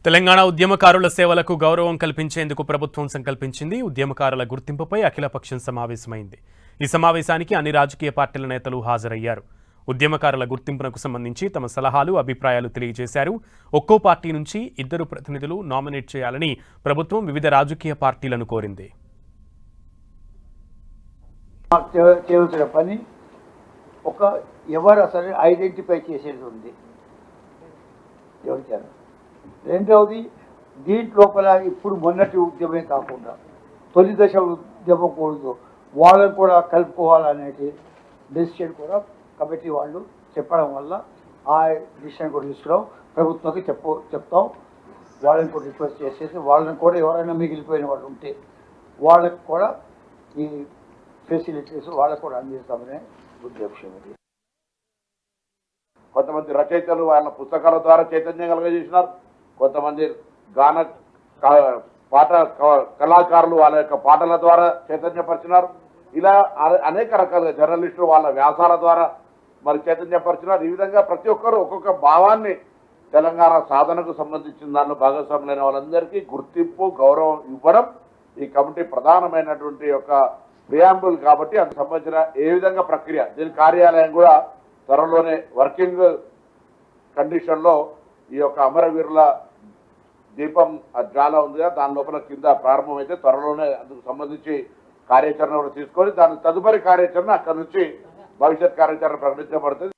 తెలంగాణ ఉద్యమకారుల సేవలకు గౌరవం కల్పించేందుకు ప్రభుత్వం సంకల్పించింది. ఉద్యమకారుల గుర్తింపుపై అఖిలపక్షం సమావేశమైంది. ఈ సమావేశానికి అన్ని రాజకీయ పార్టీల నేతలు హాజరయ్యారు. ఉద్యమకారుల గుర్తింపునకు సంబంధించి తమ సలహాలు, అభిప్రాయాలు తెలియజేశారు. ఒక్కో పార్టీ నుంచి 2 ప్రతినిధులు నామినేట్ చేయాలని ప్రభుత్వం వివిధ రాజకీయ పార్టీలను కోరింది. చేయవలసిన పని ఎవరు అసలు ఐడెంటిఫై చేసేది ఉంది. ఎవరిచారు రెండవది, దీంట్లోపల ఇప్పుడు మొన్నటి ఉద్యమే కాకుండా తొలి దశ ఉద్యమం కూడదు, వాళ్ళని కూడా కలుపుకోవాలనేది డెసిషన్ కూడా కమిటీ వాళ్ళు చెప్పడం వల్ల ఆ డిసిషన్ కూడా తీసుకురాం. ప్రభుత్వానికి చెప్తాం. వాళ్ళని కూడా రిక్వెస్ట్ చేసేసి వాళ్ళని కూడా ఎవరైనా మిగిలిపోయిన వాళ్ళు ఉంటే వాళ్ళకి కూడా ఈ ఫెసిలిటీస్ వాళ్ళకు కూడా అందిస్తామనే ఉద్దేశం. కొంతమంది రచయితలు వాళ్ళ పుస్తకాల ద్వారా చైతన్యం కలుగజేసినారు. కొంతమంది గాన పాట కళాకారులు వాళ్ళ యొక్క పాటల ద్వారా చైతన్యపరిచినారు. ఇలా అనేక రకాలుగా జర్నలిస్టులు వాళ్ళ వ్యాసాల ద్వారా మరి చైతన్యపరిచినారు. ఈ విధంగా ప్రతి ఒక్కరు ఒక్కొక్క భావాన్ని తెలంగాణ సాధనకు సంబంధించిన దానిలో భాగస్వాములైన వాళ్ళందరికీ గుర్తింపు, గౌరవం ఇవ్వడం ఈ కమిటీ ప్రధానమైనటువంటి యొక్క ప్రియాంబుల్. కాబట్టి అందుకు సంబంధించిన ఏ విధంగా ప్రక్రియ, దీని కార్యాలయం కూడా త్వరలోనే వర్కింగ్ కండిషన్లో ఈ యొక్క అమరవీరుల దీపం జ్వాల ఉందిగా దాని లోపల కింద ప్రారంభమైతే త్వరలోనే అందుకు సంబంధించి కార్యాచరణ కూడా తీసుకొని దాని తదుపరి కార్యాచరణ అక్కడి నుంచి భవిష్యత్ కార్యాచరణ ప్రకటించబడుతుంది.